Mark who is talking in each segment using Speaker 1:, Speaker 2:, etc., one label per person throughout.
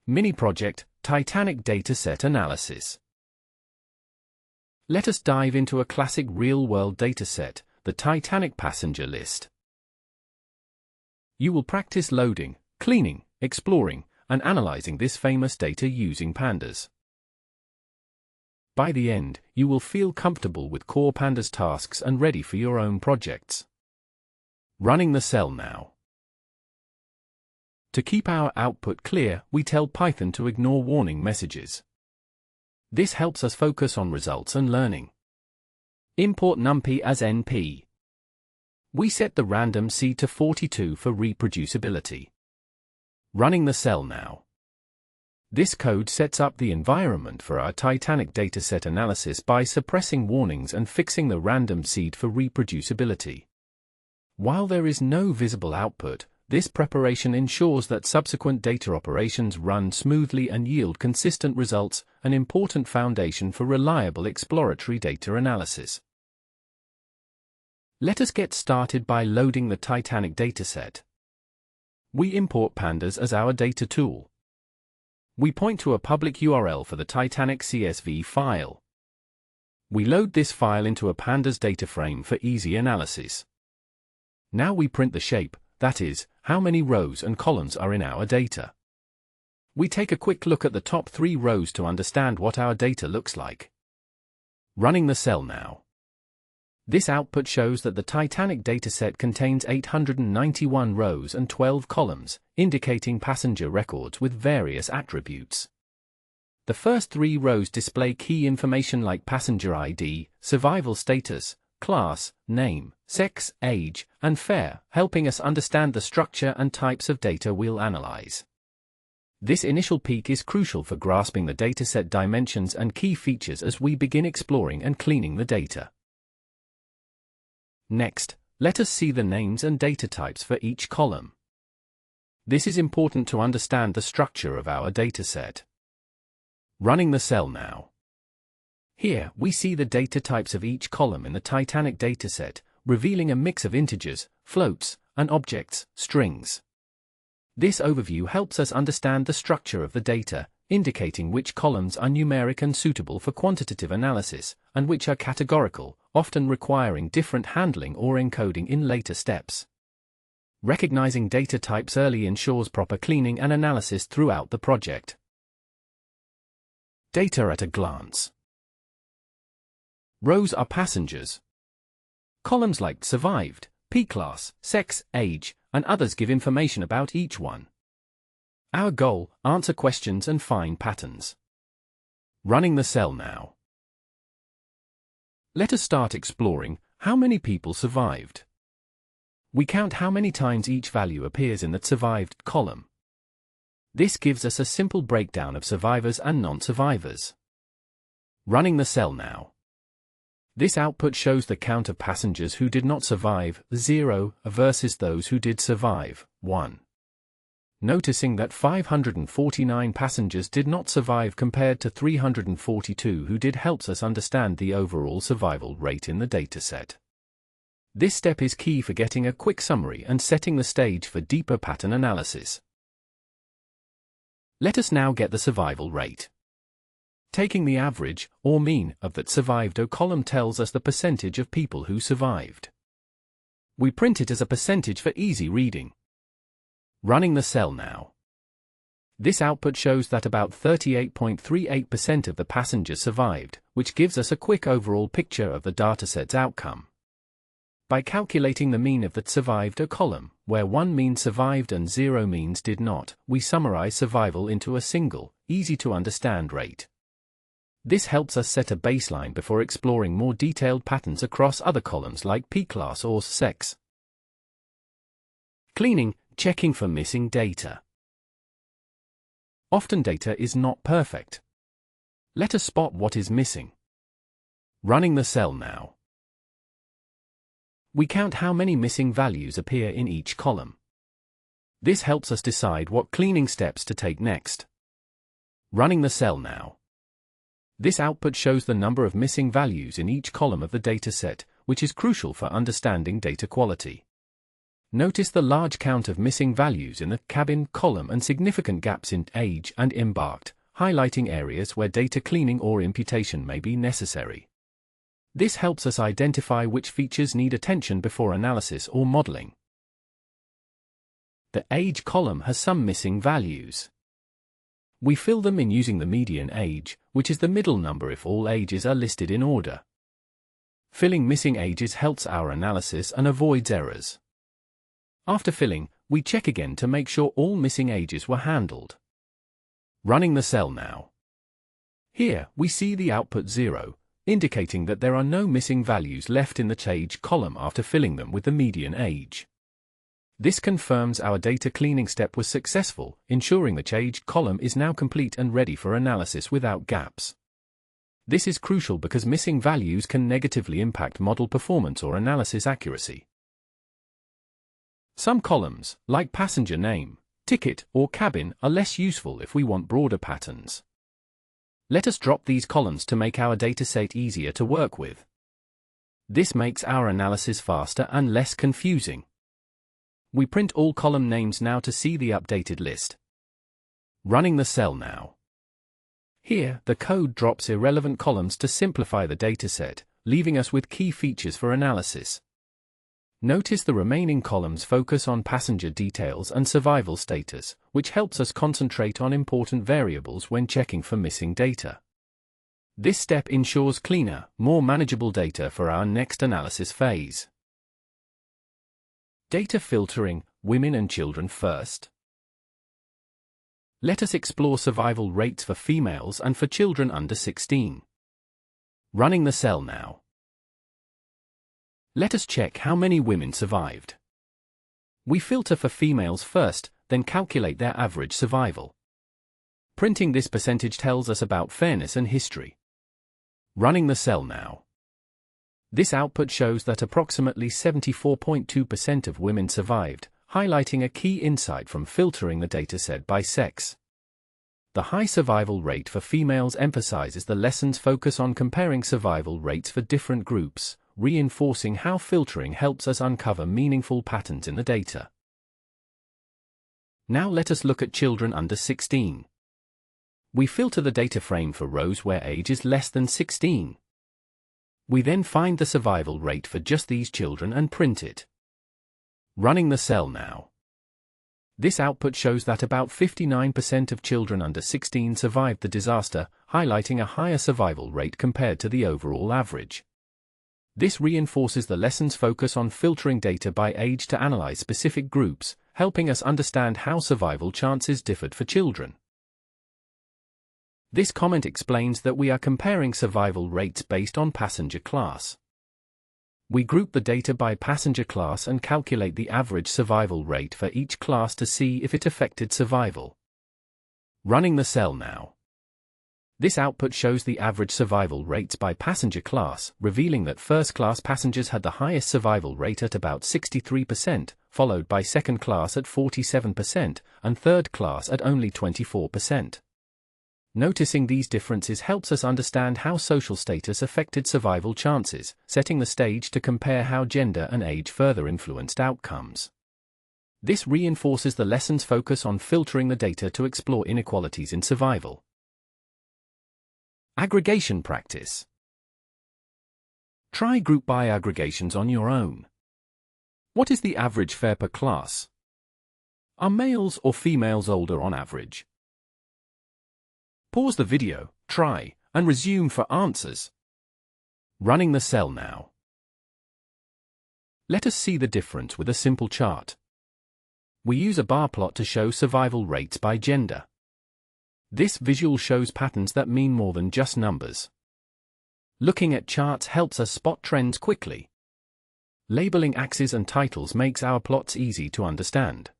Speaker 1: Mini project, Titanic Dataset Analysis. Let us dive into a classic real-world dataset, the Titanic passenger list. You will practice loading, cleaning, exploring, and analyzing this famous data using Pandas. By the end, you will feel comfortable with core Pandas tasks and ready for your own projects. Running the cell now. To keep our output clear, we tell Python to ignore warning messages. This helps us focus on results and learning. Import NumPy as NP. We set the random seed to 42 for reproducibility. Running the cell now. This code sets up the environment for our Titanic dataset analysis by suppressing warnings and fixing the random seed for reproducibility. While there is no visible output, this preparation ensures that subsequent data operations run smoothly and yield consistent results, an important foundation for reliable exploratory data analysis. Let us get started by loading the Titanic dataset. We import Pandas as our data tool. We point to a public URL for the Titanic CSV file. We load this file into a Pandas data frame for easy analysis. Now we print the shape, that is, how many rows and columns are in our data. We take a quick look at the top 3 rows to understand what our data looks like. Running the cell now. This output shows that the Titanic dataset contains 891 rows and 12 columns, indicating passenger records with various attributes. The first 3 rows display key information like passenger ID, survival status, class, name, sex, age, and fare, helping us understand the structure and types of data we'll analyze. This initial peek is crucial for grasping the dataset dimensions and key features as we begin exploring and cleaning the data. Next, let us see the names and data types for each column. This is important to understand the structure of our dataset. Running the cell now. Here, we see the data types of each column in the Titanic dataset, revealing a mix of integers, floats, and objects, strings. This overview helps us understand the structure of the data, indicating which columns are numeric and suitable for quantitative analysis, and which are categorical, often requiring different handling or encoding in later steps. Recognizing data types early ensures proper cleaning and analysis throughout the project. Data at a glance. Rows are passengers. Columns like survived, P-class, sex, age, and others give information about each one. Our goal, answer questions and find patterns. Running the cell now. Let us start exploring how many people survived. We count how many times each value appears in the survived column. This gives us a simple breakdown of survivors and non-survivors. Running the cell now. This output shows the count of passengers who did not survive, 0, versus those who did survive, 1. Noticing that 549 passengers did not survive compared to 342 who did helps us understand the overall survival rate in the dataset. This step is key for getting a quick summary and setting the stage for deeper pattern analysis. Let us now get the survival rate. Taking the average, or mean, of that survived column tells us the percentage of people who survived. We print it as a percentage for easy reading. Running the cell now. This output shows that about 38.38% of the passengers survived, which gives us a quick overall picture of the dataset's outcome. By calculating the mean of that survived column, where 1 means survived and 0 means did not, we summarize survival into a single, easy-to-understand rate. This helps us set a baseline before exploring more detailed patterns across other columns like P-class or sex. Cleaning, checking for missing data. Often data is not perfect. Let us spot what is missing. Running the cell now. We count how many missing values appear in each column. This helps us decide what cleaning steps to take next. Running the cell now. This output shows the number of missing values in each column of the dataset, which is crucial for understanding data quality. Notice the large count of missing values in the cabin column and significant gaps in age and embarked, highlighting areas where data cleaning or imputation may be necessary. This helps us identify which features need attention before analysis or modeling. The age column has some missing values. We fill them in using the median age, which is the middle number if all ages are listed in order. Filling missing ages helps our analysis and avoids errors. After filling, we check again to make sure all missing ages were handled. Running the cell now. Here, we see the output 0, indicating that there are no missing values left in the age column after filling them with the median age. This confirms our data cleaning step was successful, ensuring the age column is now complete and ready for analysis without gaps. This is crucial because missing values can negatively impact model performance or analysis accuracy. Some columns, like passenger name, ticket, or cabin, are less useful if we want broader patterns. Let us drop these columns to make our dataset easier to work with. This makes our analysis faster and less confusing. We print all column names now to see the updated list. Running the cell now. Here, the code drops irrelevant columns to simplify the dataset, leaving us with key features for analysis. Notice the remaining columns focus on passenger details and survival status, which helps us concentrate on important variables when checking for missing data. This step ensures cleaner, more manageable data for our next analysis phase. Data filtering, women and children first. Let us explore survival rates for females and for children under 16. Running the cell now. Let us check how many women survived. We filter for females first, then calculate their average survival. Printing this percentage tells us about fairness and history. Running the cell now. This output shows that approximately 74.2% of women survived, highlighting a key insight from filtering the dataset by sex. The high survival rate for females emphasizes the lesson's focus on comparing survival rates for different groups, reinforcing how filtering helps us uncover meaningful patterns in the data. Now let us look at children under 16. We filter the data frame for rows where age is less than 16. We then find the survival rate for just these children and print it. Running the cell now. This output shows that about 59% of children under 16 survived the disaster, highlighting a higher survival rate compared to the overall average. This reinforces the lesson's focus on filtering data by age to analyze specific groups, helping us understand how survival chances differed for children. This comment explains that we are comparing survival rates based on passenger class. We group the data by passenger class and calculate the average survival rate for each class to see if it affected survival. Running the cell now. This output shows the average survival rates by passenger class, revealing that first-class passengers had the highest survival rate at about 63%, followed by second class at 47%, and third class at only 24%. Noticing these differences helps us understand how social status affected survival chances, setting the stage to compare how gender and age further influenced outcomes. This reinforces the lesson's focus on filtering the data to explore inequalities in survival. Aggregation practice. Try group by aggregations on your own. What is the average fare per class? Are males or females older on average? Pause the video, try, and resume for answers. Running the cell now. Let us see the difference with a simple chart. We use a bar plot to show survival rates by gender. This visual shows patterns that mean more than just numbers. Looking at charts helps us spot trends quickly. Labeling axes and titles makes our plots easy to understand.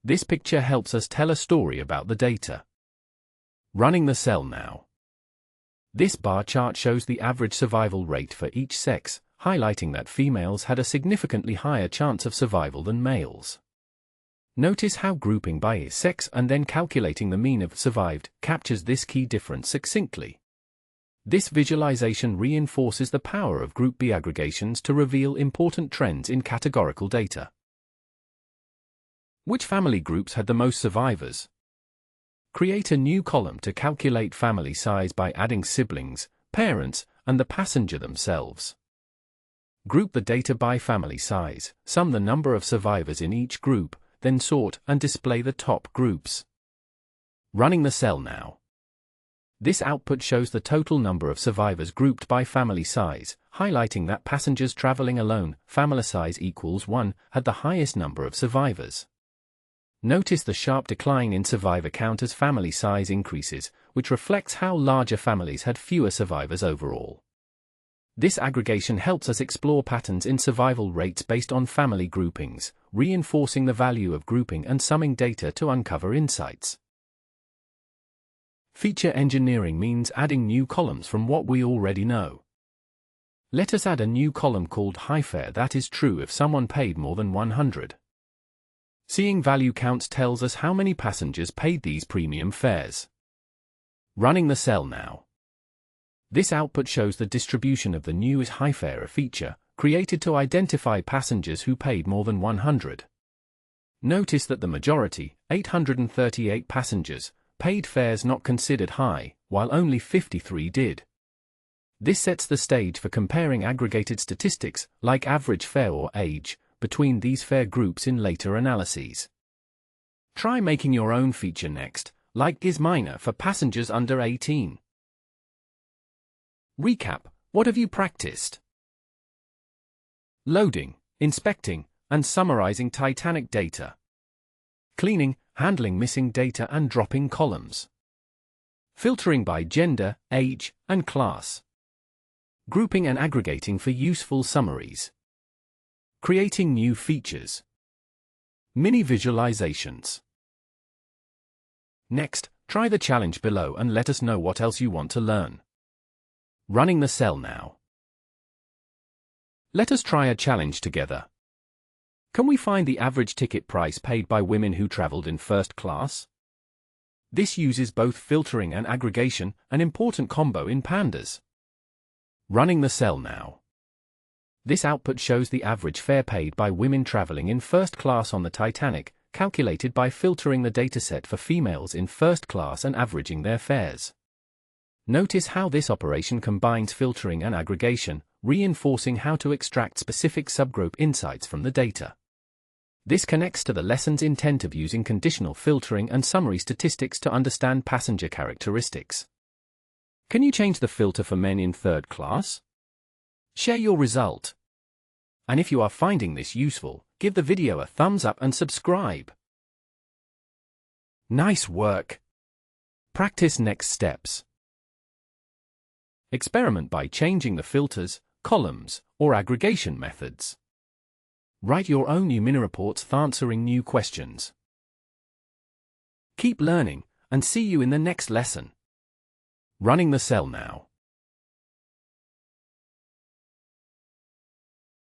Speaker 1: This picture helps us tell a story about the data. Running the cell now. This bar chart shows the average survival rate for each sex, highlighting that females had a significantly higher chance of survival than males. Notice how grouping by sex and then calculating the mean of survived captures this key difference succinctly. This visualization reinforces the power of Group B aggregations to reveal important trends in categorical data. Which family groups had the most survivors? Create a new column to calculate family size by adding siblings, parents, and the passenger themselves. Group the data by family size, sum the number of survivors in each group, then sort and display the top groups. Running the cell now. This output shows the total number of survivors grouped by family size, highlighting that passengers traveling alone, family size equals 1, had the highest number of survivors. Notice the sharp decline in survivor count as family size increases, which reflects how larger families had fewer survivors overall. This aggregation helps us explore patterns in survival rates based on family groupings, reinforcing the value of grouping and summing data to uncover insights. Feature engineering means adding new columns from what we already know. Let us add a new column called high fare that is true if someone paid more than 100. Seeing value counts tells us how many passengers paid these premium fares. Running the cell now. This output shows the distribution of the new high fare feature, created to identify passengers who paid more than 100. Notice that the majority, 838 passengers, paid fares not considered high, while only 53 did. This sets the stage for comparing aggregated statistics, like average fare or age, between these fare groups in later analyses. Try making your own feature next, like is minor for passengers under 18. Recap: what have you practiced? Loading, inspecting, and summarizing Titanic data. Cleaning, handling missing data and dropping columns. Filtering by gender, age, and class. Grouping and aggregating for useful summaries. Creating new features. Mini visualizations. Next, try the challenge below and let us know what else you want to learn. Running the cell now. Let us try a challenge together. Can we find the average ticket price paid by women who traveled in first class? This uses both filtering and aggregation, an important combo in Pandas. Running the cell now. This output shows the average fare paid by women traveling in first class on the Titanic, calculated by filtering the dataset for females in first class and averaging their fares. Notice how this operation combines filtering and aggregation, reinforcing how to extract specific subgroup insights from the data. This connects to the lesson's intent of using conditional filtering and summary statistics to understand passenger characteristics. Can you change the filter for men in third class? Share your result. And if you are finding this useful, give the video a thumbs up and subscribe. Nice work! Practice next steps. Experiment by changing the filters, columns, or aggregation methods. Write your own new mini reports answering new questions. Keep learning, and see you in the next lesson. Running the cell now.